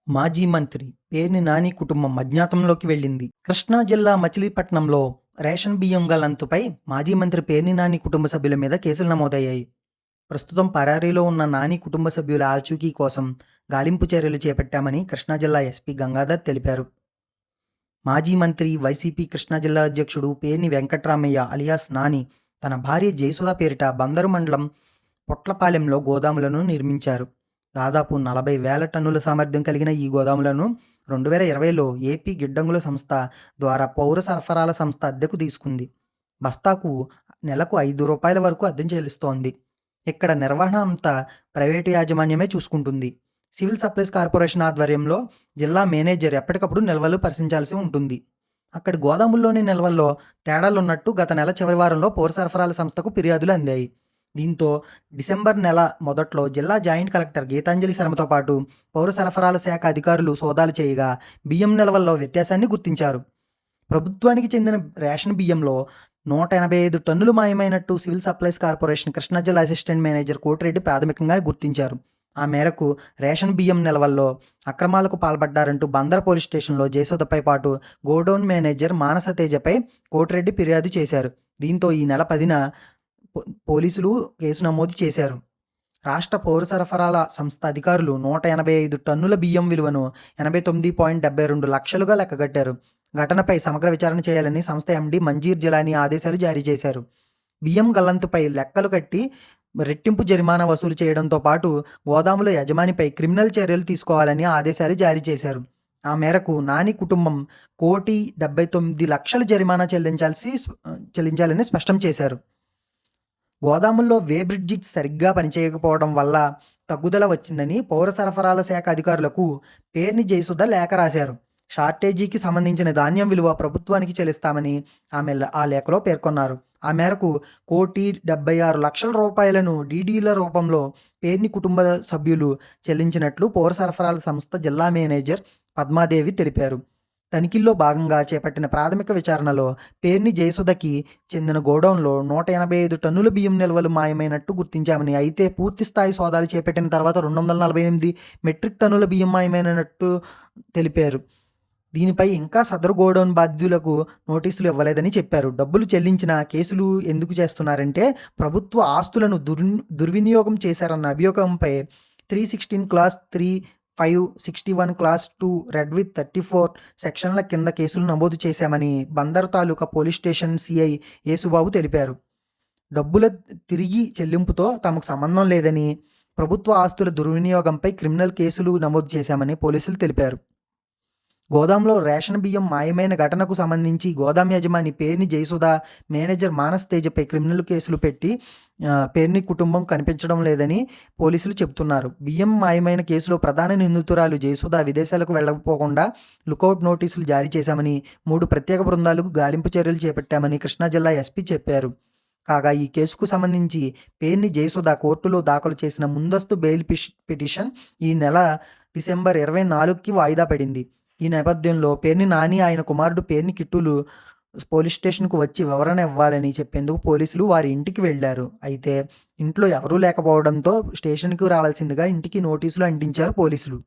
మాజీ మంత్రి పేర్ని నాని కుటుంబం అజ్ఞాతంలోకి వెళ్ళింది. కృష్ణా జిల్లా మచిలీపట్నంలో రేషన్ బియ్యం గల్లంతుపై మాజీ మంత్రి పేర్ని నాని కుటుంబ సభ్యుల మీద కేసులు నమోదయ్యాయి. ప్రస్తుతం పరారీలో ఉన్న నాని కుటుంబ సభ్యుల ఆచూకీ కోసం గాలింపు చర్యలు చేపట్టామని కృష్ణా జిల్లా ఎస్పీ గంగాధర్ తెలిపారు. మాజీ మంత్రి, వైసీపీ కృష్ణా జిల్లా అధ్యక్షుడు పేర్ని వెంకట్రామయ్య అలియాస్ నాని తన భార్య జయసుధ పేరిట బందరు మండలం పొట్లపాలెంలో గోదాములను నిర్మించారు. దాదాపు 40,000 టన్నుల సామర్థ్యం కలిగిన ఈ గోదాములను 2020లో ఏపీ గిడ్డంగుల సంస్థ ద్వారా పౌర సరఫరాల సంస్థ అద్దెకు తీసుకుంది. బస్తాకు నెలకు ₹5 వరకు అద్దె చెల్లిస్తోంది. ఇక్కడ నిర్వహణ అంతా ప్రైవేటు యాజమాన్యమే చూసుకుంటుంది. సివిల్ సప్లైస్ కార్పొరేషన్ ఆధ్వర్యంలో జిల్లా మేనేజర్ ఎప్పటికప్పుడు నిల్వలు పరిశీలించాల్సి ఉంటుంది. అక్కడి గోదాముల్లోని నిల్వల్లో తేడాలున్నట్టు గత నెల చివరి వారంలో పౌర సరఫరాల సంస్థకు ఫిర్యాదులు అందాయి. దీంతో డిసెంబర్ నెల మొదట్లో జిల్లా జాయింట్ కలెక్టర్ గీతాంజలి శర్మతో పాటు పౌర సరఫరాల శాఖ అధికారులు సోదాలు చేయగా బియ్యం నిల్వల్లో వ్యత్యాసాన్ని గుర్తించారు. ప్రభుత్వానికి చెందిన రేషన్ బియ్యంలో 185 టన్నులు మాయమైనట్టు సివిల్ సప్లైస్ కార్పొరేషన్ కృష్ణా జిల్లా అసిస్టెంట్ మేనేజర్ కోటిరెడ్డి ప్రాథమికంగా గుర్తించారు. ఆ మేరకు రేషన్ బియ్యం నిల్వల్లో అక్రమాలకు పాల్పడ్డారంటూ బందర్ పోలీస్ స్టేషన్లో జయసుధపై పాటు గోడౌన్ మేనేజర్ మానస తేజపై కోటిరెడ్డి ఫిర్యాదు చేశారు. దీంతో ఈ నెల 10న పోలీసులు కేసు నమోదు చేశారు. రాష్ట్ర పౌర సరఫరాల సంస్థ అధికారులు 185 టన్నుల బియ్యం విలువను 89.72 లక్షలుగా లెక్కగట్టారు. ఘటనపై సమగ్ర విచారణ చేయాలని సంస్థ ఎండీ మంజీర్ జిలానీ ఆదేశాలు జారీ చేశారు. బియ్యం గల్లంతుపై లెక్కలు కట్టి రెట్టింపు జరిమానా వసూలు చేయడంతో పాటు గోదాముల యజమానిపై క్రిమినల్ చర్యలు తీసుకోవాలని ఆదేశాలు జారీ చేశారు. ఆ మేరకు నాని కుటుంబం ₹1,79,00,000 జరిమానా చెల్లించాలని స్పష్టం చేశారు. గోదాముల్లో వే బ్రిడ్జి సరిగ్గా పనిచేయకపోవడం వల్ల తగ్గుదల వచ్చిందని పౌర సరఫరాల శాఖ అధికారులకు పేర్ని జయసుధ లేఖ రాశారు. షార్టేజీకి సంబంధించిన ధాన్యం విలువ ప్రభుత్వానికి చెల్లిస్తామని ఆమె ఆ లేఖలో పేర్కొన్నారు. ఆ మేరకు ₹1,76,00,000 డీడీల రూపంలో పేర్ని కుటుంబ సభ్యులు చెల్లించినట్లు పౌర సరఫరాల సంస్థ జిల్లా మేనేజర్ పద్మాదేవి తెలిపారు. తనిఖీల్లో భాగంగా చేపట్టిన ప్రాథమిక విచారణలో పేర్ని జయసుధకి చెందిన గోడౌన్లో 185 టన్నుల బియ్యం నిల్వలు మాయమైనట్టు గుర్తించామని, అయితే పూర్తి స్థాయి సోదాలు చేపట్టిన తర్వాత 248 మెట్రిక్ టన్నుల బియ్యం మాయమైనట్టు తెలిపారు. దీనిపై ఇంకా సదరు గోడౌన్ బాధ్యులకు నోటీసులు ఇవ్వలేదని చెప్పారు. డబ్బులు చెల్లించిన కేసులు ఎందుకు చేస్తున్నారంటే ప్రభుత్వ ఆస్తులను దుర్వినియోగం చేశారన్న అభియోగంపై 316 క్లాస్ 3, 5, 61 క్లాస్ 2 రెడ్ విత్ 34 సెక్షన్ల కింద కేసులు నమోదు చేశామని బందర్ తాలూకా పోలీస్ స్టేషన్ సిఐ యేసుబాబు తెలిపారు. డబ్బుల తిరిగి చెల్లింపుతో తమకు సంబంధం లేదని, ప్రభుత్వ ఆస్తుల దుర్వినియోగంపై క్రిమినల్ కేసులు నమోదు చేశామని పోలీసులు తెలిపారు. గోదాంలో రేషన్ బియ్యం మాయమైన ఘటనకు సంబంధించి గోదాం యజమాని పేర్ని జయసుధ, మేనేజర్ మానస్ తేజపై క్రిమినల్ కేసులు పెట్టి పేర్ని కుటుంబం కనిపించడం లేదని పోలీసులు చెబుతున్నారు. బియ్యం మాయమైన కేసులో ప్రధాన నిందితురాలు జయసుధ విదేశాలకు వెళ్లకపోకుండా లుకౌట్ నోటీసులు జారీ చేశామని, 3 ప్రత్యేక బృందాలకు గాలింపు చర్యలు చేపట్టామని కృష్ణా జిల్లా ఎస్పీ చెప్పారు. కాగా ఈ కేసుకు సంబంధించి పేర్ని జయసుధ కోర్టులో దాఖలు చేసిన ముందస్తు బెయిల్ పిటిషన్ ఈ నెల డిసెంబర్ 24కి వాయిదా పడింది. ఈ నేపథ్యంలో పేర్ని నాని, ఆయన కుమారుడు పేర్ని కిట్టులు పోలీస్ స్టేషన్కు వచ్చి వివరణ ఇవ్వాలని చెప్పేందుకు పోలీసులు వారి ఇంటికి వెళ్లారు. అయితే ఇంట్లో ఎవరూ లేకపోవడంతో స్టేషన్కు రావాల్సిందిగా ఇంటికి నోటీసులు అంటించారు పోలీసులు.